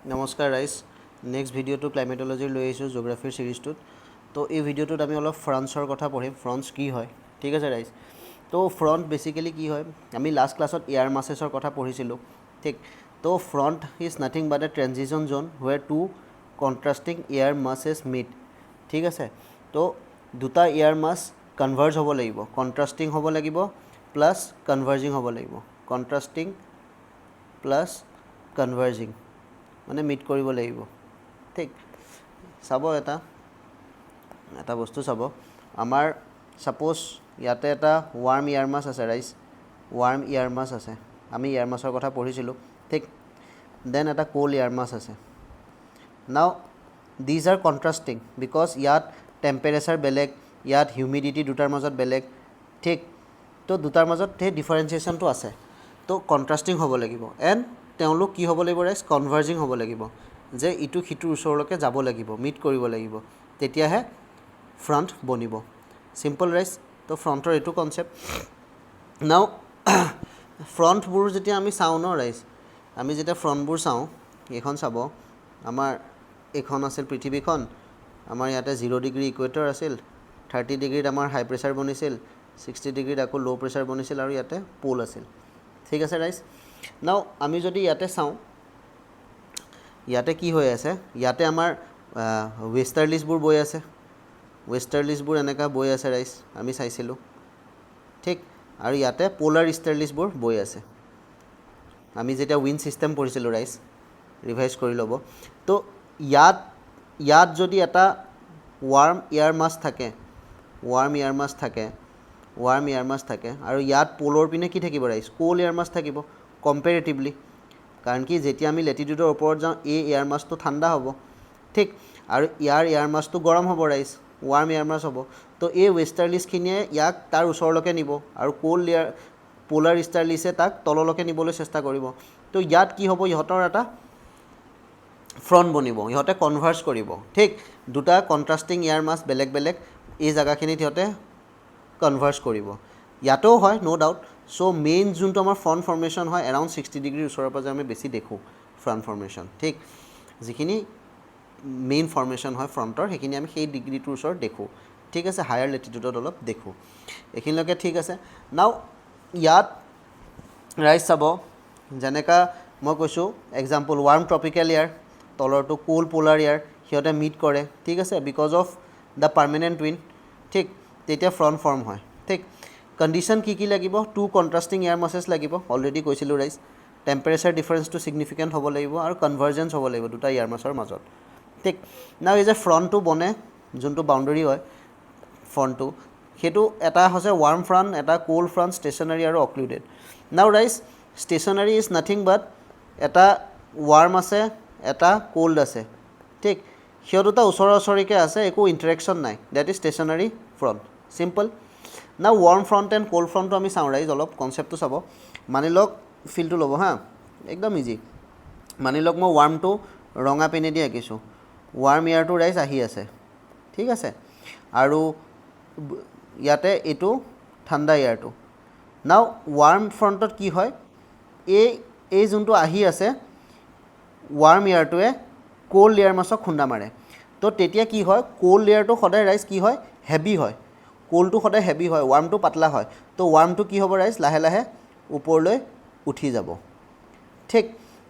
নমস্কাৰ ৰাইজ নেক্সট ভিডিঅ'টো ক্লাইমেটলজিৰ লৈ আহিছোঁ জিঅ'গ্ৰাফিৰ ছিৰিজটোত তো এই ভিডিঅ'টোত আমি অলপ ফ্ৰান্সৰ কথা পঢ়িম ফ্ৰান্স কি হয় ঠিক আছে ৰাইজ তো ফ্ৰণ্ট বেচিকেলি কি হয় আমি লাষ্ট ক্লাছত এয়াৰ মাছেছৰ কথা পঢ়িছিলোঁ ঠিক তো front is nothing but a transition zone where two contrasting air masses meet ঠিক আছে তো দুটা এয়াৰ মাছ কনভাৰ্জ হ'ব লাগিব কণ্ট্ৰাষ্টিং হ'ব লাগিব প্লাছ কনভাৰ্জিং হ'ব লাগিব কণ্ট্ৰাষ্টিং প্লাছ কনভাৰ্জিং মানে মিট কৰিব লাগিব ঠিক চাব এটা বস্তু চাব আমাৰ ছাপ'জ ইয়াতে এটা ৱাৰ্ম ইয়াৰ মাছ আছে ৰাইজ ৱাৰ্ম ইয়াৰ মাছ আছে আমি ইয়াৰ মাছৰ কথা পঢ়িছিলোঁ ঠিক দেন এটা কোল্ড ইয়াৰ মাছ আছে নাও দিজ আৰ কণ্ট্ৰাষ্টিং বিকজ ইয়াত টেম্পাৰেচাৰ বেলেগ ইয়াত হিউমিডিটি দুটাৰ মাজত বেলেগ ঠিক তো দুটাৰ মাজত সেই ডিফাৰেঞ্চিয়েশ্যনটো আছে তো কণ্ট্ৰাষ্টিং হ'ব লাগিব এণ্ড তেওঁলোক কি হ'ব লাগিব ৰাইজ কনভাৰ্জিং হ'ব লাগিব যে ইটো সিটোৰ ওচৰলৈকে যাব লাগিব মিট কৰিব লাগিব তেতিয়াহে ফ্ৰণ্ট বনিব চিম্পল ৰাইজ তো ফ্ৰণ্টৰ এইটো কনচেপ্ট নাও ফ্ৰণ্টবোৰ যেতিয়া আমি চাওঁ ন ৰাইজ আমি যেতিয়া ফ্ৰণ্টবোৰ চাওঁ এইখন চাব আমাৰ এইখন আছিল পৃথিৱীখন আমাৰ ইয়াতে 0 ডিগ্ৰী ইকুৱেটৰ আছিল 30 ডিগ্ৰীত আমাৰ হাই প্ৰেছাৰ বনিছিল 60 ডিগ্ৰীত আকৌ ল' প্ৰেছাৰ বনিছিল আৰু ইয়াতে প'ল আছিল ঠিক আছে ৰাইজ নাও আমি যদি ইয়াতে চাওঁ ইয়াতে কি হৈ আছে ইয়াতে আমাৰ ৱেষ্টাৰ্লিছবোৰ বৈ আছে ৱেষ্টাৰ্লিছবোৰ এনেকুৱা বৈ আছে ৰাইজ আমি চাইছিলোঁ ঠিক আৰু ইয়াতে প'লাৰ ইষ্টাৰ্লিছবোৰ বৈ আছে আমি যেতিয়া উইণ্ড ছিষ্টেম পঢ়িছিলোঁ ৰাইজ ৰিভাইজ কৰি ল'ব তো ইয়াত যদি এটা ৱাৰ্ম এয়াৰ মাছ থাকে আৰু ইয়াত প'লৰ পিনে কি থাকিব ৰাইজ কোল্ড এয়াৰ মাছ থাকিব কম্পেৰেটিভলি কাৰণ কি যেতিয়া আমি লেটিটিউডৰ ওপৰত যাওঁ এই এয়াৰ মাছটো ঠাণ্ডা হ'ব ঠিক আৰু এয়াৰ মাছটো গৰম হ'ব ৰাইজ ৱাৰ্ম এয়াৰ মাছ হ'ব তো এই ৱেষ্টাৰ্লিছখিনিয়ে ইয়াক তাৰ ওচৰলৈকে নিব আৰু প'লাৰ ইষ্টাৰ্লিছে তাক তললৈকে নিবলৈ চেষ্টা কৰিব তো ইয়াত কি হ'ব ইহঁতৰ এটা ফ্ৰণ্ট বনিব ইহঁতে কনভাৰ্জ কৰিব ঠিক দুটা কণ্ট্ৰাষ্টিং এয়াৰ মাছ বেলেগ বেলেগ এই জেগাখিনিত সিহঁতে কনভাৰ্জ কৰিব ইয়াতেও হয় ন' ডাউট চ' মেইন যোনটো আমাৰ ফ্ৰণ্ট ফৰ্মেশ্যন হয় এৰাউণ্ড 60 ডিগ্ৰীৰ ওচৰৰ পাজৰে আমি বেছি দেখোঁ ফ্ৰণ্ট ফৰ্মেশ্যন ঠিক যিখিনি মেইন ফৰ্মেশ্যন হয় ফ্ৰণ্টৰ সেইখিনি আমি সেই ডিগ্ৰীটোৰ ওচৰত দেখোঁ ঠিক আছে হায়াৰ লেটিটিউডত অলপ দেখোঁ এইখিনিলৈকে ঠিক আছে নাও ইয়াত ৰাইজ চাব যেনেকুৱা মই কৈছোঁ এক্সাম্পল ৱাৰ্ম ট্ৰপিকেল এয়াৰ তলৰটো কোল্ড প'লাৰ এয়াৰ সিহঁতে মিট কৰে ঠিক আছে because of the permanent wind ঠিক তেতিয়া ফ্ৰণ্ট ফৰ্ম হয় ঠিক কণ্ডিশ্যন কি লাগিব টু কণ্ট্ৰাষ্টিং এয়াৰ মাছেছ লাগিব অলৰেডি কৈছিলোঁ ৰাইজ টেম্পাৰেচাৰ ডিফাৰেঞ্চটো ছিগনিফিকেণ্ট হ'ব লাগিব আৰু কনভাৰ্জেঞ্চ হ'ব লাগিব দুটা এয়াৰ মাছৰ মাজত ঠিক নাও এই যে ফ্ৰণ্টটো বনে যোনটো বাউণ্ডেৰী হয় ফ্ৰণ্টটো সেইটো এটা হৈছে ৱাৰ্ম ফ্ৰণ্ট এটা কোল্ড ফ্ৰণ্ট ষ্টেচনাৰী আৰু অক্লুডেড নাও ৰাইজ ষ্টেচনাৰী ইজ নাথিং বাট এটা ৱাৰ্ম আছে এটা কোল্ড আছে ঠিক সিহঁত দুটা ওচৰাওচৰিকৈ আছে একো ইণ্টাৰেকশ্যন নাই that is stationary front simple now warm front and cold ফ্ৰণ্টটো আমি চাওঁ ৰাইজ অলপ কনচেপ্টটো চাব মানি লওক ফিলটো ল'ব হা একদম ইজি মানি লওক মই ৱাৰ্মটো ৰঙা পেনেদি আঁকিছোঁ ৱাৰ্ম এয়াৰটো ৰাইজ আহি আছে ঠিক আছে আৰু ইয়াতে এইটো ঠাণ্ডা এয়াৰটো নাও ৱাৰ্ম ফ্ৰণ্টত কি হয় এই যোনটো আহি আছে ৱাৰ্ম এয়াৰটোৱে কোল্ড এয়াৰ মাছক খুন্দা মাৰে তো তেতিয়া কি হয় কোল্ড এয়াৰটো সদায় ৰাইজ কি হয় হেভি হয় কোল্ডটো সদায় হেভি হয় ৱাৰ্মটো পাতলা হয় তো ৱাৰ্মটো কি হ'ব ৰাইজ লাহে লাহে ওপৰলৈ উঠি যাব ঠিক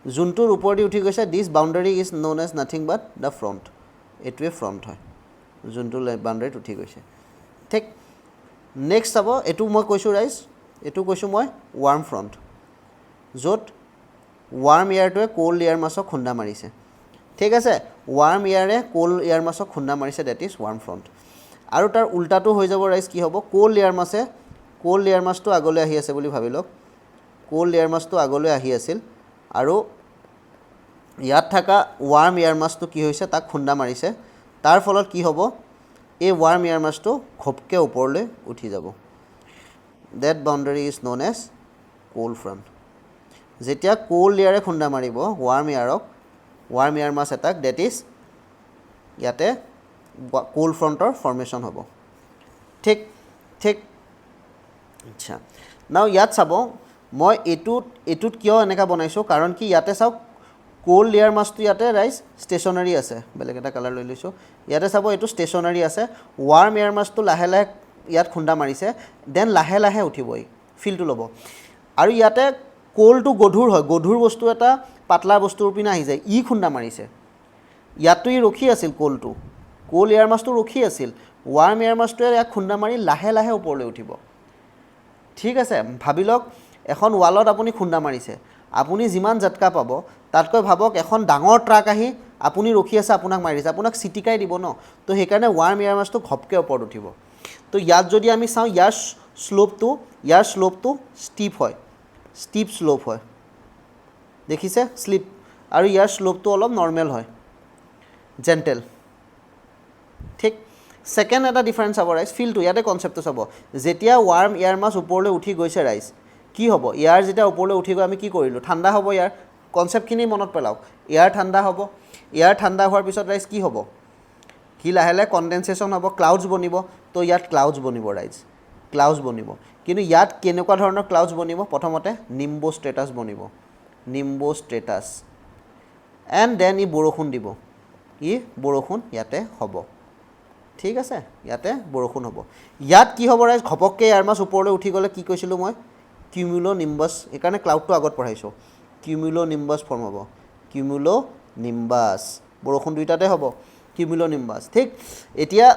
যোনটোৰ ওপৰেদি উঠি গৈছে this boundary is known as nothing but the front এইটোৱে ফ্ৰণ্ট হয় যোনটো বাউণ্ডাৰীত উঠি গৈছে ঠিক নেক্সট চাব এইটো মই কৈছোঁ ৰাইজ এইটো কৈছোঁ মই ৱাৰ্ম ফ্ৰণ্ট য'ত ৱাৰ্ম এয়াৰটোৱে কোল্ড এয়াৰ মাছক খুন্দা মাৰিছে ঠিক আছে ৱাৰ্ম এয়াৰে কোল্ড এয়াৰ মাছক খুন্দা মাৰিছে ডেট ইজ ৱাৰ্ম ফ্ৰণ্ট আৰু তাৰ উল্টাটো হৈ যাব ৰাইজ কি হ'ব কোল্ড এয়াৰ মাছটো আগলৈ আহি আছে বুলি ভাবি লওক কোল্ড এয়াৰ মাছটো আগলৈ আহি আছিল আৰু ইয়াত থকা ৱাৰ্ম এয়াৰ মাছটো কি হৈছে তাক খুন্দা মাৰিছে তাৰ ফলত কি হ'ব এই ৱাৰ্ম এয়াৰ মাছটো ঘপকৈ ওপৰলৈ উঠি যাব that boundary is known as cold front যেতিয়া কোল্ড এয়াৰে খুন্দা মাৰিব warm air mass attack that is ইয়াতে কোল্ড ফ্ৰণ্টৰ ফৰ্মেশ্যন হ'ব ঠিক আচ্ছা নাও ইয়াত চাব মই এইটোত কিয় এনেকৈ বনাইছোঁ কাৰণ কি ইয়াতে চাওক কোল্ড এয়াৰ মাছটো ইয়াতে ৰাইজ ষ্টেচনাৰী আছে, বেলেগ এটা কালাৰ লৈ লৈছোঁ, ইয়াতে চাব এইটো ষ্টেচনাৰী আছে, ৱাৰ্ম এয়াৰ মাছটো লাহে লাহে ইয়াত খুন্দা মাৰিছে, দেন লাহে লাহে উঠিব, ই ফিলটো ল'ব। আৰু ইয়াতে কোল্ডটো গধুৰ হয়, গধুৰ বস্তু এটা পাতলা বস্তুৰ পিনে আহি যায়, ই খুন্দা মাৰিছে, ইয়াততো ই ৰখি আছিল কোল্ডটো, কোল্ড এয়াৰ মাছটো ৰখি আছিল, ৱাৰ্ম এয়াৰ মাছটোৱে ইয়াক খুন্দা মাৰি লাহে লাহে ওপৰলৈ উঠিব। ঠিক আছে, ভাবি লওক এখন ৱালত আপুনি খুন্দা মাৰিছে, আপুনি যিমান ঝটকা পাব তাতকৈ ভাবক এখন ডাঙৰ ট্ৰাক আহি আপুনি ৰখি আছে আপোনাক মাৰিছে, আপোনাক চিটিকাই দিব ন, তো সেইকাৰণে ৱাৰ্ম এয়াৰ মাছটো ঘপকৈ ওপৰত উঠিব। তো ইয়াত যদি আমি চাওঁ ইয়াৰ শ্লোপটো ষ্টিপ হয়, ষ্টিপ শ্লোপ হয়, দেখিছে শ্লিপ, আৰু ইয়াৰ শ্লোপটো অলপ নৰ্মেল হয়, জেণ্টেল। ঠিক, ছেকেণ্ড এটা ডিফাৰেঞ্চ চাব ৰাইজ, ফিলটো ইয়াতে কনচেপ্টটো চাব, যেতিয়া ৱাৰ্ম এয়াৰ মাছ ওপৰলৈ উঠি গৈছে ৰাইজ, কি হ'ব, এয়াৰ যেতিয়া ওপৰলৈ উঠি গৈ আমি কি কৰিলোঁ, ঠাণ্ডা হ'ব, ইয়াৰ কনচেপ্টখিনি মনত পেলাওক, এয়াৰ ঠাণ্ডা হ'ব, এয়াৰ ঠাণ্ডা হোৱাৰ পিছত ৰাইজ কি হ'ব, সি লাহে লাহে কণ্ডেনচেশ্যন হ'ব, ক্লাউডছ বনিব, তো ইয়াত ক্লাউডছ বনিব ৰাইজ, ক্লাউডছ বনিব। কিন্তু ইয়াত কেনেকুৱা ধৰণৰ ক্লাউডছ বনিব, প্ৰথমতে নিম্বো ষ্ট্ৰেটাছ বনিব, নিম্বো ষ্ট্ৰেটাছ, এণ্ড দেন ই বৰষুণ দিব, ই বৰষুণ ইয়াতে হ'ব। ঠিক আছে, ইয়াতে বৰষুণ হ'ব। ইয়াত কি হ'ব ৰাইজ, ঘপককৈ এয়াৰ মাছ ওপৰলৈ উঠি গ'লে কি কৈছিলোঁ মই, কিউমুলো নিম্বাছ, সেইকাৰণে ক্লাউডটো আগত পঢ়াইছোঁ, কিউমুলো নিম্বাছ ফৰ্ম হ'ব, কিউমুলো নিম্বাছ, বৰষুণ দুইটাতে হ'ব, কিউমুলো নিম্বাছ। ঠিক, এতিয়া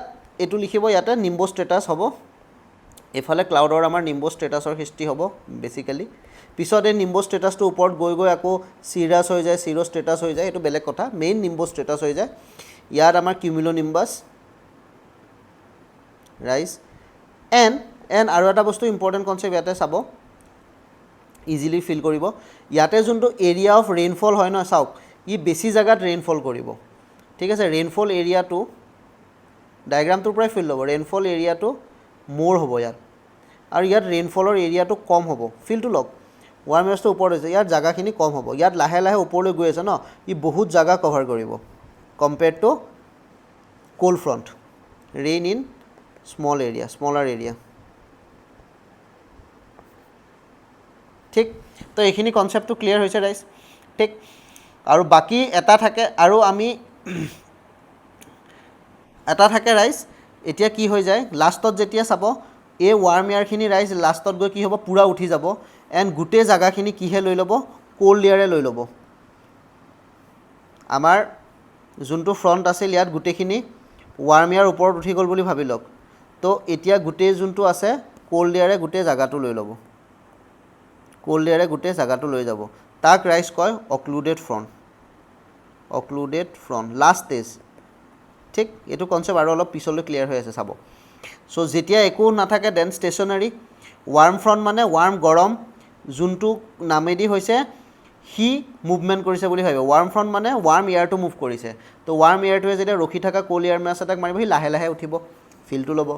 এইটো লিখিব ইয়াতে নিম্বো ষ্ট্ৰেটাছ হ'ব, এইফালে ক্লাউডৰ আমাৰ নিম্বো ষ্ট্ৰেটাছৰ সৃষ্টি হ'ব বেচিকেলি, পিছত এই নিম্বো ষ্টেটাছটো ওপৰত গৈ গৈ আকৌ চিৰাছ হৈ যায়, চিৰ' ষ্টেটাছ হৈ যায়, এইটো বেলেগ কথা, মেইন নিম্বো ষ্টেটাছ হৈ যায়। ইয়াত আমাৰ কিউমুলো নিম্বাছ ৰাইজ, এণ্ড আৰু এটা বস্তু ইম্পৰ্টেণ্ট কনচেপ্ট ইয়াতে চাব, ইজিলি ফিল কৰিব, ইয়াতে যোনটো এৰিয়া অফ ৰেইনফল হয় ন, চাওক ই বেছি জেগাত ৰেইনফল কৰিব। ঠিক আছে, ৰেইনফল এৰিয়াটো ডায়েগ্ৰামটোৰ পৰাই ফিল ল'ব, ৰেইনফল এৰিয়াটো মোৰ হ'ব ইয়াত, আৰু ইয়াত ৰেইনফলৰ এৰিয়াটো কম হ'ব, ফিলটো লওক, ৱাৰ্ম এয়াৰছটো ওপৰত হৈছে, ইয়াত জেগাখিনি কম হ'ব, ইয়াত লাহে লাহে ওপৰলৈ গৈ আছে ন, ই বহুত জেগা কভাৰ কৰিব compared to cold front, rain in smaller area. ঠিক, তো এইখিনি কনচেপ্টটো ক্লিয়াৰ হৈছে ৰাইজ। ঠিক, আৰু বাকী এটা থাকে, আৰু আমি এটা থাকে ৰাইজ, এতিয়া কি হৈ যায় লাষ্টত যেতিয়া চাব এই ৱাৰ্ম এয়াৰখিনি ৰাইজ লাষ্টত গৈ কি হ'ব, পূৰা উঠি যাব, এণ্ড গোটেই জেগাখিনি কিহে লৈ ল'ব, কোল্ড এয়াৰে লৈ ল'ব। আমাৰ যোনটো ফ্ৰণ্ট আছিল ইয়াত গোটেইখিনি ৱাৰ্ম এয়াৰ ওপৰত উঠি গ'ল বুলি ভাবি লওক, তো এতিয়া গোটেই যোনটো আছে কোল্ড এয়াৰে গোটেই জেগাটো লৈ ল'ব, কোল্ড এয়াৰে গোটেই জেগাটো লৈ যাব, তাক ৰাইজ কয় occluded front, occluded front, last stage. ঠিক, এইটো কনচেপ্ট আৰু অলপ পিছলৈ ক্লিয়াৰ হৈ আছে চাব। চ' যেতিয়া একো নাথাকে দেন ষ্টেচনাৰী, ৱাৰ্ম ফ্ৰণ্ট মানে ৱাৰ্ম গৰম, যোনটো নামেদি হৈছে সি মুভমেণ্ট কৰিছে বুলি ভাবিব, ৱাৰ্ম ফ্ৰণ্ট মানে ৱাৰ্ম এয়াৰটো মুভ কৰিছে, তো ৱাৰ্ম এয়াৰটোৱে যেতিয়া ৰখি থকা কোল্ড এয়াৰ মাছ এটাক মাৰিব, সি লাহে লাহে উঠিব, ফিলটো ল'ব।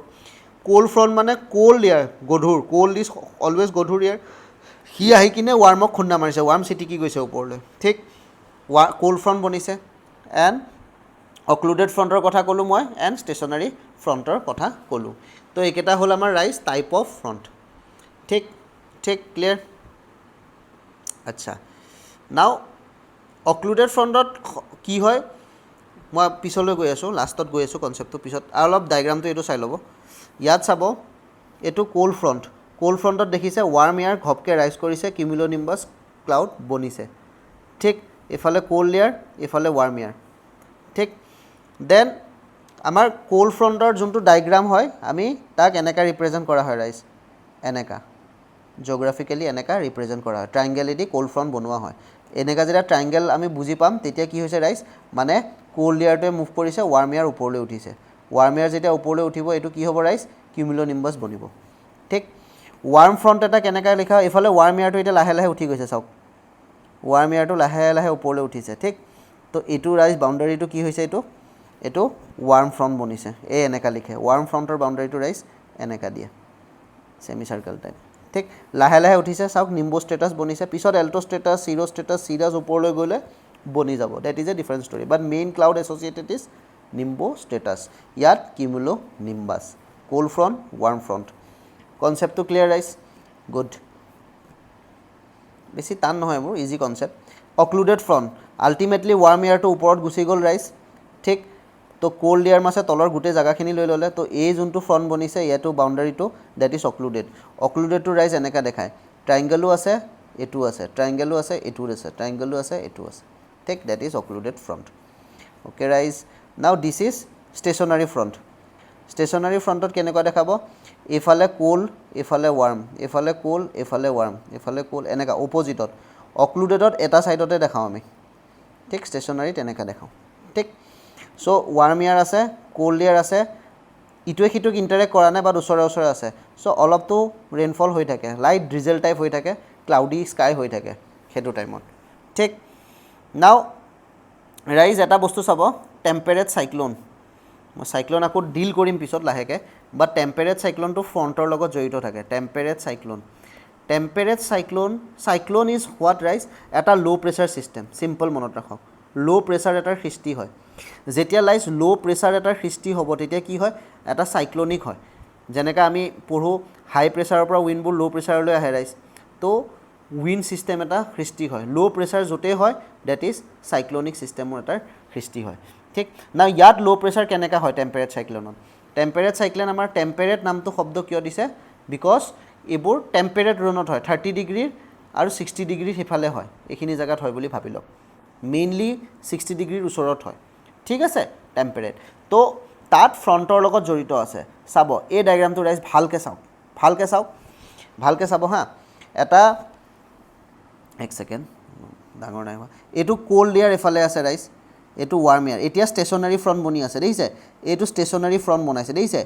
কোল্ড ফ্ৰণ্ট মানে কোল্ড এয়াৰ, গধুৰ, কোল্ড ইজ অলৱেজ গধুৰ এয়াৰ, সি আহি কিনে ৱাৰ্মক খুন্দা মাৰিছে, ৱাৰ্ম চিটিকি গৈছে ওপৰলৈ। ঠিক, কোল্ড ফ্ৰণ্ট বনিছে, এণ্ড অক্লুডেড ফ্ৰণ্টৰ কথা ক'লোঁ মই, এণ্ড ষ্টেচনাৰী ফ্ৰণ্টৰ কথা ক'লোঁ। তো এইকেইটা হ'ল আমাৰ ৰাইজ টাইপ অফ ফ্ৰণ্ট। ঠিক, ঠিক, ক্লিয়াৰ। আচ্ছা, নাও অক্লুডেড ফ্ৰণ্টত কি হয় মই পিছলৈ গৈ আছোঁ, লাষ্টত গৈ আছোঁ কনচেপ্টটো পিছত, আৰু অলপ ডায়েগ্ৰামটো এইটো চাই ল'ব। ইয়াত চাব এইটো কোল্ড ফ্ৰণ্ট, কোল্ড ফ্ৰণ্টত দেখিছে ৱাৰ্ম এয়াৰ ঘপকৈ ৰাইজ কৰিছে, কিউমুলো নিম্বাছ ক্লাউড বনিছে। ঠিক, এইফালে কোল্ড এয়াৰ, এইফালে ৱাৰ্ম এয়াৰ। ঠিক, দেন আমাৰ কোল্ড ফ্ৰণ্টৰ যোনটো ডায়েগ্ৰাম হয় আমি তাক এনেকৈ ৰিপ্ৰেজেণ্ট কৰা হয় ৰাইজ, এনেকা জিঅ'গ্ৰাফিকেলি এনেকা ৰিপ্ৰেজেণ্ট কৰা হয়, ট্ৰাইংগেলেদি কোল্ড ফ্ৰণ্ট বনোৱা হয়। এনেকা যেতিয়া ট্ৰাইংগেল আমি বুজি পাম তেতিয়া কি হৈছে ৰাইজ, মানে কোল্ড এয়াৰটোৱে মুভ কৰিছে, ৱাৰ্ম এয়াৰ ওপৰলৈ উঠিছে, ৱাৰ্ম এয়াৰ যেতিয়া ওপৰলৈ উঠিব এইটো কি হ'ব ৰাইজ, কিউমুলো নিম্বাছ বনিব। ঠিক, ৱাৰ্ম ফ্ৰণ্ট এটা কেনেকৈ লিখা, এইফালে ৱাৰ্ম এয়াৰটো এতিয়া লাহে লাহে উঠি গৈছে, চাওক ৱাৰ্ম এয়াৰটো লাহে লাহে ওপৰলৈ উঠিছে। ঠিক, তো এইটো ৰাইজ বাউণ্ডাৰীটো কি হৈছে, এইটো ৱাৰ্ম ফ্ৰণ্ট বনিছে, এই এনেকা লিখে, ৱাৰ্ম ফ্ৰণ্টৰ বাউণ্ডাৰীটো ৰাইজ এনেকা দিয়ে, ছেমি চাৰ্কেল টাইপ। ঠিক, লাহে লাহে উঠিছে, চাওক নিম্বো ষ্টেটাছ বনিছে, পিছত altostratus, cirrostratus, cirrus ওপৰলৈ গ'লে বনি যাব, that is a different story, but main cloud associated is nimbostratus, ইয়াত cumulonimbus, cold front, warm front. কনচেপ্টটো ক্লিয়াৰ ৰাইজ, গুড, বেছি টান নহয় মোৰ, easy concept. Occluded front ultimately warm এয়াৰটো ওপৰত গুচি গ'ল ৰাইজ ঠিক তো কোল্ড এয়াৰ মাছে তলৰ গোটেই জেগাখিনি লৈ ল'লে তো এই যোনটো ফ্ৰণ্ট বনিছে ইয়াতো বাউণ্ডাৰীটো ডেট ইজ অক্লুডেডটো ৰাইজ এনেকৈ দেখায় ট্ৰাইংগেলো আছে এইটো আছে ট্ৰাইংগেলো আছে এইটোৰ আছে ট্ৰাইংগেলো আছে এইটো আছে ঠিক that is occluded front okay ৰাইজ now this is stationary front stationary ফ্ৰণ্টত কেনেকুৱা দেখাব এইফালে কোল্ড এইফালে ৱাৰ্ম এইফালে কোল্ড এইফালে ৱাৰ্ম এইফালে কোল্ড এনেকুৱা অপজিটত অক্লুডেডত এটা ছাইডতে দেখাওঁ আমি ঠিক ষ্টেচনাৰী তেনেকৈ দেখাওঁ ঠিক চ' ৱাৰ্ম এয়াৰ আছে কোল্ড এয়াৰ আছে ইটোৱে সিটোক ইণ্টাৰেক্ট কৰা নাই বাট ওচৰে ওচৰে আছে চ' অলপতো ৰেইনফল হৈ থাকে লাইট ড্ৰিজেল টাইপ হৈ থাকে ক্লাউডি স্কাই হৈ থাকে সেইটো টাইমত ঠিক নাও ৰাইজ এটা বস্তু চাব টেম্পেৰেট চাইক্লন মই চাইক্লন আকৌ ডিল কৰিম পিছত লাহেকৈ বাট টেম্পেৰেট চাইক্লনটো ফ্ৰণ্টৰ লগত জড়িত থাকে টেম্পেৰেট চাইক্লন ইজ হোৱাট ৰাইজ এটা ল' প্ৰেছাৰ ছিষ্টেম চিম্পল মনত ৰাখক ল' প্ৰেছাৰ এটাৰ সৃষ্টি হয় যেতিয়া লাইজ ল' প্ৰেছাৰ এটাৰ সৃষ্টি হ'ব তেতিয়া কি হয় এটা চাইক্লনিক হয় যেনেকৈ আমি পঢ়োঁ হাই প্ৰেছাৰৰ পৰা উইণ্ডবোৰ ল' প্ৰেছাৰলৈ আহে ৰাইজ তো উইণ্ড ছিষ্টেম এটা সৃষ্টি হয় ল' প্ৰেছাৰ য'তেই হয় ডেট ইজ চাইক্লনিক ছিষ্টেমৰ এটাৰ সৃষ্টি হয় ঠিক না ইয়াত ল' প্ৰেছাৰ কেনেকৈ হয় টেম্পেৰেট চাইক্লন আমাৰ টেম্পেৰেট নামটো শব্দ কিয় দিছে বিকজ এইবোৰ টেম্পেৰেট জ'নত হয় 30 ডিগ্ৰীৰ আৰু 60 ডিগ্ৰীৰ সিফালে হয় এইখিনি জেগাত হয় বুলি ভাবি লওক মেইনলি 60 ডিগ্ৰীৰ ওচৰত হয় ঠিক আছে টেম্পেৰেট তো তাত ফ্ৰণ্টৰ লগত জড়িত আছে চাব এই ডায়েগ্ৰামটো ৰাইজ ভালকৈ চাব হা এটা এক ছেকেণ্ড ডাঙৰ নাই হোৱা এইটো কোল্ড এয়াৰ এফালে আছে ৰাইজ এইটো ৱাৰ্ম এয়াৰ এতিয়া ষ্টেচনাৰী ফ্ৰণ্ট বনি আছে দেখিছে এইটো ষ্টেচনাৰী ফ্ৰণ্ট বনাইছে দেখিছে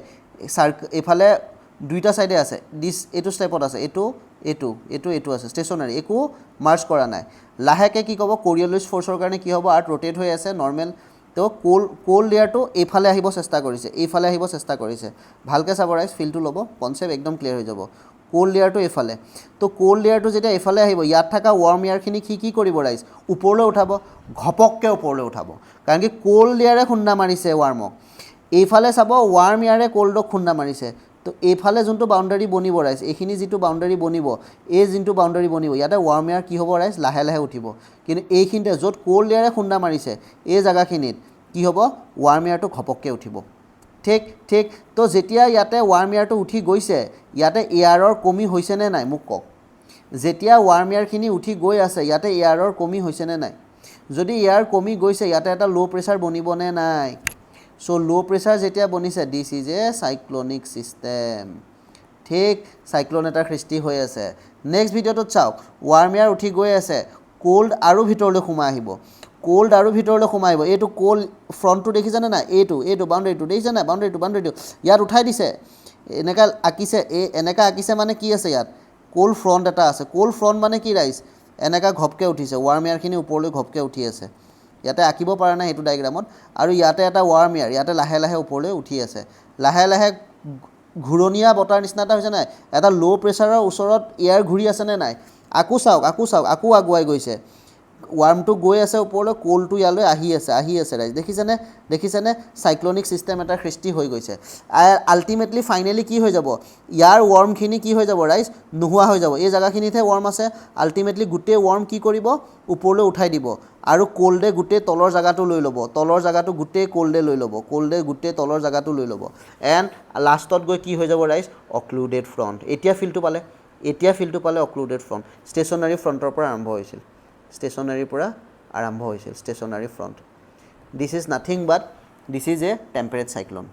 এইফালে দুইটা ছাইডে আছে এইটো ষ্টেপত আছে এইটো আছে ষ্টেচনাৰী একো মাৰ্চ কৰা নাই লাহেকৈ কি ক'ব কৰিঅলিছ ফ'ৰ্চৰ কাৰণে কি হ'ব আৰ্ট ৰ'টেট হৈ আছে নৰ্মেল তো কোল্ড এয়াৰটো এইফালে আহিব চেষ্টা কৰিছে ভালকৈ চাব ৰাইজ ফিলটো ল'ব কনচেপ্ট একদম ক্লিয়াৰ হৈ যাব কোল্ড এয়াৰটো এইফালে তো কোল্ড এয়াৰটো যেতিয়া এইফালে আহিব ইয়াত থকা ৱাৰ্ম এয়াৰখিনি কি কৰিব ৰাইজ ওপৰলৈ উঠাব ঘপককৈ ওপৰলৈ উঠাব কাৰণ কি কোল্ড এয়াৰে খুন্দা মাৰিছে ৱাৰ্মক এইফালে চাব ৱাৰ্ম এয়াৰে কোল্ডক খুন্দা মাৰিছে তো এইফালে যোনটো বাউণ্ডাৰী বনিব ৰাইজ এইখিনি যিটো বাউণ্ডাৰী বনিব ইয়াতে ৱাৰ্ম এয়াৰ কি হ'ব ৰাইজ লাহে লাহে উঠিব কিন্তু এইখিনিতে য'ত কোল্ড এয়াৰে খুন্দা মাৰিছে এই জেগাখিনিত কি হ'ব ৱাৰ্ম এয়াৰটো ঘপককৈ উঠিব ঠিক তো যেতিয়া ইয়াতে ৱাৰ্ম এয়াৰটো উঠি গৈছে ইয়াতে এয়াৰৰ কমি হৈছেনে নাই মোক কওক যেতিয়া ৱাৰ্ম এয়াৰখিনি উঠি গৈ আছে ইয়াতে এয়াৰৰ কমি হৈছেনে নাই যদি এয়াৰ কমি গৈছে ইয়াতে এটা ল' প্ৰেছাৰ বনিবনে নাই চ' ল' প্ৰেছাৰ যেতিয়া বনিছে দিছ ইজ এ চাইক্লনিক ছিষ্টেম ঠিক চাইক্লন এটাৰ সৃষ্টি হৈ আছে নেক্সট ভিডিঅ'টোত চাওক ৱাৰ্ম এয়াৰ উঠি গৈ আছে কোল্ড আৰু ভিতৰলৈ সোমাই আহিব এইটো কোল্ড ফ্ৰণ্টটো দেখিছেনে নাই এইটো বাউণ্ডাৰীটো দেখিছে নাই বাউণ্ডাৰীটো ইয়াত উঠাই দিছে এনেকৈ আঁকিছে মানে কি আছে ইয়াত কোল্ড ফ্ৰণ্ট এটা আছে কোল্ড ফ্ৰণ্ট মানে কি ৰাইজ এনেকৈ ঘপকৈ উঠিছে ৱাৰ্ম এয়াৰখিনি ওপৰলৈ ঘপকৈ উঠি আছে ইয়াতে আঁকিব পৰা নাই সেইটো ডায়েগ্ৰামত আৰু ইয়াতে এটা ৱাৰ্ম এয়াৰ ইয়াতে লাহে লাহে ওপৰলৈ উঠি আছে লাহে লাহে ঘূৰণীয়া বতাৰ নিচিনা এটা হৈছে নাই এটা ল' প্ৰেছাৰৰ ওচৰত এয়াৰ ঘূৰি আছেনে নাই আকৌ চাওক আকৌ আগুৱাই গৈছে ৱাৰ্মটো গৈ আছে ওপৰলৈ কোল্ডটো ইয়ালৈ আহি আছে ৰাইজ দেখিছেনে চাইক্লনিক ছিষ্টেম এটাৰ সৃষ্টি হৈ গৈছে আল্টিমেটলি ফাইনেলি কি হৈ যাব ইয়াৰ ৱাৰ্মখিনি কি হৈ যাব ৰাইজ নোহোৱা হৈ যাব এই জেগাখিনিতহে ৱাৰ্ম আছে আল্টিমেটলি গোটেই ৱাৰ্ম কি কৰিব ওপৰলৈ উঠাই দিব আৰু কোল্ডে গোটেই তলৰ জেগাটো লৈ ল'ব গোটেই কোল্ডে গোটেই তলৰ জেগাটো লৈ ল'ব এণ্ড লাষ্টত গৈ কি হৈ যাব ৰাইজ অক্লুডেড ফ্ৰণ্ট এতিয়া ফিলটো পালে অক্লুডেড ফ্ৰণ্ট ষ্টেচনাৰী ফ্ৰণ্টৰ পৰা আৰম্ভ হৈছিল stationary front this is nothing but this is a temperate cyclone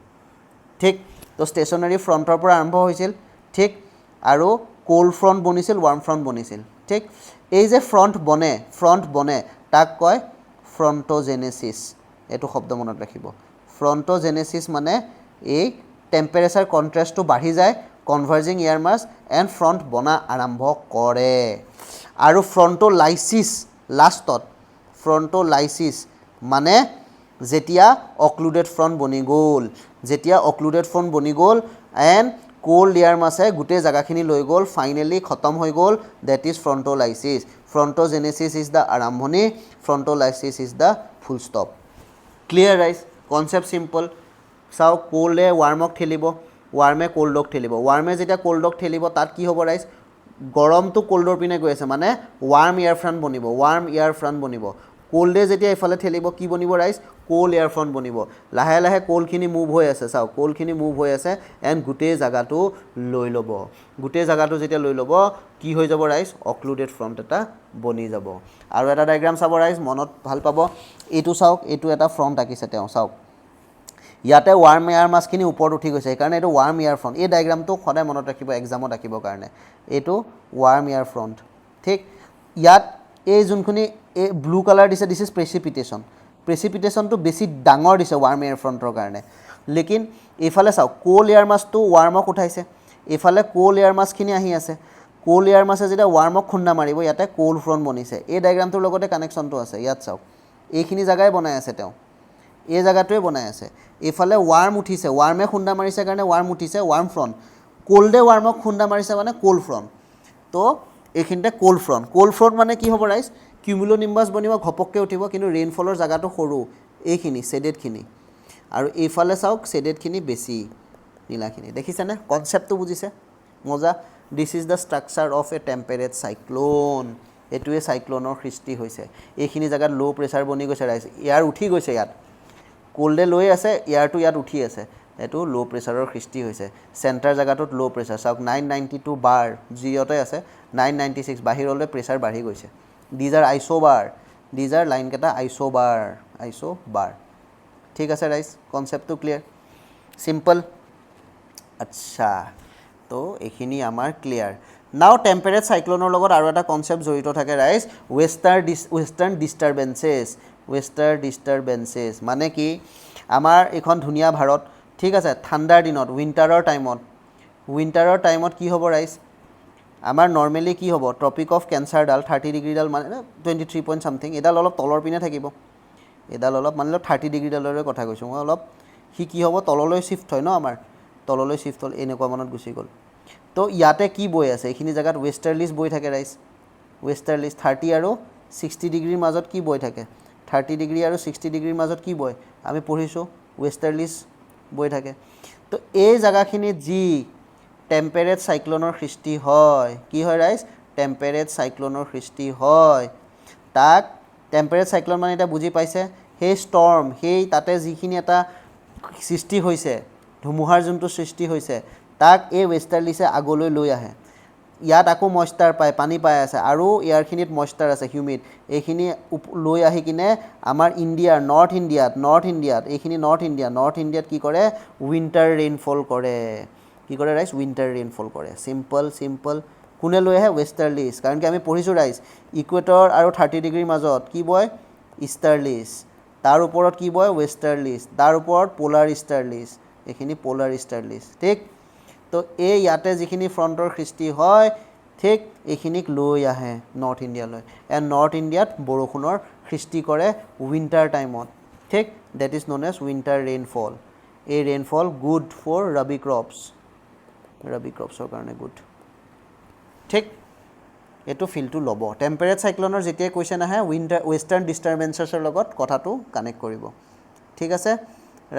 ঠিক তো ষ্টেচনাৰী ফ্ৰণ্টৰ পৰা আৰম্ভ হৈছিল ঠিক আৰু কোল্ড ফ্ৰণ্ট বনিছিল ৱাৰ্ম ফ্ৰণ্ট বনিছিল ঠিক এই যে ফ্ৰণ্ট বনে তাক কয় ফ্ৰণ্ট'জেনেচিছ এইটো শব্দ মনত ৰাখিব ফ্ৰণ্ট'জেনেচিছ মানে এই টেম্পাৰেচাৰ কণ্ট্ৰাষ্টটো বাঢ়ি যায় কনভাৰ্জিং এয়াৰ মাছ এণ্ড ফ্ৰণ্ট বনা আৰম্ভ কৰে আৰু ফ্ৰণ্ট'লাইচিছ লাষ্টত মানে যেতিয়া অক্লুডেড ফ্ৰণ্ট বনি গ'ল এণ্ড কোল্ড এয়াৰ মাছে গোটেই জেগাখিনি লৈ গ'ল ফাইনেলি খতম হৈ গ'ল that is frontolysis frontogenesis is the আৰম্ভণি frontolysis is the full stop clear ৰাইজ কনচেপ্ট চিম্পল চাওক কোল্ডে ৱাৰ্মক ঠেলিব ৱাৰ্মে কোল্ডক ঠেলিব ৱাৰ্মে যেতিয়া কোল্ডক ঠেলিব তাত কি হ'ব ৰাইজ গৰমটো কোল্ডৰ পিনে গৈ আছে মানে ৱাৰ্ম এয়াৰ ফ্ৰণ্ট বনিব, ৱাৰ্ম এয়াৰ ফ্ৰণ্ট বনিব। কোল্ডে যেতিয়া এইফালে ঠেলিব কি বনিব ৰাইজ, কোল্ড এয়াৰ ফ্ৰণ্ট বনিব। লাহে লাহে কোল্ডখিনি মুভ হৈ আছে, চাওক কোল্ডখিনি মুভ হৈ আছে এণ্ড গোটেই জেগাটো লৈ ল'ব। গোটেই জেগাটো যেতিয়া লৈ ল'ব কি হৈ যাব ৰাইজ, অক্লুডেড ফ্ৰণ্ট এটা বনি যাব। আৰু এটা ডায়েগ্ৰাম চাব ৰাইজ, মনত ভাল পাব, এইটো চাওক, এইটো এটা ফ্ৰণ্ট আঁকিছে তেওঁ, চাওক ইয়াতে ৱাৰ্ম এয়াৰ মাছখিনি ওপৰত উঠি গৈছে, সেইকাৰণে এইটো ৱাৰ্ম এয়াৰ ফ্ৰণ্ট। এই ডায়েগ্ৰামটো সদায় মনত ৰাখিব এক্সামত ৰাখিবৰ কাৰণে, এইটো ৱাৰ্ম এয়াৰ ফ্ৰণ্ট। ঠিক, ইয়াত এই যোনখিনি এই ব্লু কালাৰ দিছে, দিছ ইজ প্ৰেচিপিটেশ্যন। প্ৰেচিপিটেশ্যনটো বেছি ডাঙৰ দিছে ৱাৰ্ম এয়াৰ ফ্ৰণ্টৰ কাৰণে। লেকিন এইফালে চাওক কোল্ড এয়াৰ মাছটো ৱাৰ্মক উঠাইছে, এইফালে কোল্ড এয়াৰ মাছখিনি আহি আছে। কোল্ড এয়াৰ মাছে যেতিয়া ৱাৰ্মক খুন্দা মাৰিব ইয়াতে কোল্ড ফ্ৰণ্ট বনিছে। এই ডায়েগ্ৰামটোৰ লগতে কানেকশ্যনটো আছে, ইয়াত চাওক এইখিনি জেগাই বনাই আছে তেওঁ, এই জেগাটোৱে বনাই আছে। এইফালে ৱাৰ্ম উঠিছে, ৱাৰ্মে খুন্দা মাৰিছে কাৰণে ৱাৰ্ম উঠিছে, ৱাৰ্ম ফ্ৰণ্ট। কোল্ডে ৱাৰ্মক খুন্দা মাৰিছে মানে কোল্ড ফ্ৰণ্ট। তো এইখিনিতে কোল্ড ফ্ৰণ্ট। কোল্ড ফ্ৰণ্ট মানে কি হ'ব ৰাইজ, কিউমুলোনিম্বাছ বনিব, ঘপককৈ উঠিব, কিন্তু ৰেইনফলৰ জেগাটো সৰু, এইখিনি ছেডেডখিনি। আৰু এইফালে চাওক ছেডেডখিনি বেছি, নীলাখিনি। দেখিছেনে, কনচেপ্টটো বুজিছে, মজা। This is the structure of a temperate cyclone. এইটোৱে চাইক্লনৰ সৃষ্টি হৈছে। এইখিনি জেগাত ল' প্ৰেছাৰ বনি গৈছে ৰাইজ, এয়াৰ উঠি গৈছে ইয়াত, কোল্ডে লৈ আছে, এয়াৰটো ইয়াত উঠি আছে, এইটো ল' প্ৰেছাৰৰ সৃষ্টি হৈছে। চেণ্টাৰ জেগাটোত ল' প্ৰেছাৰ, চাওক 992 বাৰ জিৰ'তে আছে, 996 বাহিৰলৈ প্ৰেছাৰ বাঢ়ি গৈছে। These are isobars, these are লাইনকেইটা আইচ'বাৰ, আইচ'বাৰ। ঠিক আছে ৰাইজ, কনচেপ্টটো ক্লিয়াৰ, চিম্পল। আচ্ছা, তো এইখিনি আমাৰ ক্লিয়াৰ। নাও টেম্পেৰেট চাইক্লনৰ লগত আৰু এটা কনচেপ্ট জড়িত থাকে ৰাইজ, ৱেষ্টাৰ্ণ ডিষ্টাৰবেঞ্চেছ। ৱেষ্টাৰ্ণ ডিষ্টাৰবেঞ্চেছ মানে কি, আমাৰ এইখন ধুনীয়া ভাৰত, ঠিক আছে, ঠাণ্ডাৰ দিনত উইণ্টাৰৰ টাইমত কি হ'ব ৰাইজ, আমাৰ নৰ্মেলি কি হ'ব, ট্ৰপিক অফ কেঞ্চাৰডাল 30 ডিগ্ৰীডাল মানে 23 পইণ্ট ছামথিং, এইডাল অলপ তলৰ পিনে থাকিব। এইডাল অলপ মানে 30 ডিগ্ৰীডালৰে কথা কৈছোঁ মই, অলপ সি কি হ'ব, তললৈ শ্বিফ্ট হয় ন, আমাৰ তললৈ শ্বিফ্ট হ'ল, এনেকুৱা মানত গুচি গ'ল। তো ইয়াতে কি বৈ আছে, এইখিনি জেগাত ৱেষ্টাৰ্লিজ বৈ থাকে ৰাইজ। ৱেষ্টাৰ্লিজ 30 আৰু 60 ডিগ্ৰীৰ মাজত কি বৈ থাকে, 30 ডিগ্ৰী আৰু 60 ডিগ্ৰীৰ মাজত কি বয়, আমি পঢ়িছোঁ ৱেষ্টাৰ্লিজ বৈ থাকে। তো এই জেগাখিনিত যি টেম্পেৰেট চাইক্লনৰ সৃষ্টি হয়, কি হয় ৰাইজ, টেম্পেৰেট চাইক্লনৰ সৃষ্টি হয়। তাক টেম্পেৰেট চাইক্লন মানে এতিয়া বুজি পাইছে, সেই ষ্টৰ্ম, সেই তাতে যিখিনি এটা সৃষ্টি হৈছে, ধুমুহাৰ যোনটো সৃষ্টি হৈছে, তাক এই ৱেষ্টাৰ্লিছে আগলৈ লৈ আহে। ইয়াত আকৌ মইষ্টাৰ পায়, পানী পাই আছে, আৰু ইয়াৰখিনিত মইষ্টাৰ আছে, হিউমিড, এইখিনি লৈ আহি কিনে আমাৰ ইণ্ডিয়াৰ নৰ্থ ইণ্ডিয়াত এইখিনি নৰ্থ ইণ্ডিয়াত কি কৰে, উইণ্টাৰ ৰেইনফল কৰে। কি কৰে ৰাইজ, উইণ্টাৰ ৰেইনফল কৰে। চিম্পল। কোনে লৈ আহে, ৱেষ্টাৰ্লিছ। কাৰণ কি আমি পঢ়িছোঁ ৰাইজ, ইকুৱেটৰ আৰু 30 ডিগ্ৰীৰ মাজত কি বয়, ইষ্টাৰ্লিছ, তাৰ ওপৰত কি বয়, ৱেষ্টাৰ্লিছ, তাৰ ওপৰত প'লাৰ ইষ্টাৰ্লিছ, এইখিনি প'লাৰ ইষ্টাৰ্লিছ। ঠিক, তো এই ইয়াতে যিখিনি ফ্ৰণ্টৰ সৃষ্টি হয়, ঠিক এইখিনিক লৈ আহে নৰ্থ ইণ্ডিয়ালৈ, এণ্ড নৰ্থ ইণ্ডিয়াত বৰষুণৰ সৃষ্টি কৰে উইণ্টাৰ টাইমত। ঠিক, that is known as winter rainfall. এই ৰেইনফল গুড ফৰ ৰবি ক্ৰপছৰ কাৰণে গুড। ঠিক, এইটো ফিল্ডটো ল'ব। টেম্পেৰেট চাইক্লনৰ যেতিয়াই কুৱেশ্যন আহে ৱেষ্টাৰ্ণ ডিষ্টাৰবেঞ্চেছৰ লগত কথাটো কানেক্ট কৰিব। ঠিক আছে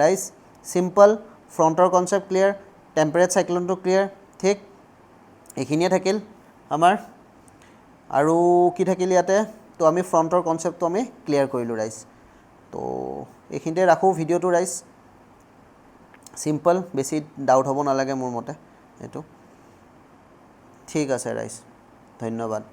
ৰাইজ, চিম্পল, ফ্ৰণ্টৰ কনচেপ্ট ক্লিয়াৰ, টেম্পেৰেট চাইক্লনটো ক্লিয়াৰ। ঠিক, এইখিনিয়ে থাকিল আমাৰ, আৰু কি থাকিল ইয়াতে, তো আমি ফ্ৰণ্টৰ কনচেপ্টটো আমি ক্লিয়াৰ কৰিলোঁ ৰাইজ। তো এইখিনিতে ৰাখোঁ ভিডিঅ'টো ৰাইজ, চিম্পল, বেছি ডাউট হ'ব নালাগে মোৰ মতে এইটো। ঠিক আছে ৰাইজ, ধন্যবাদ।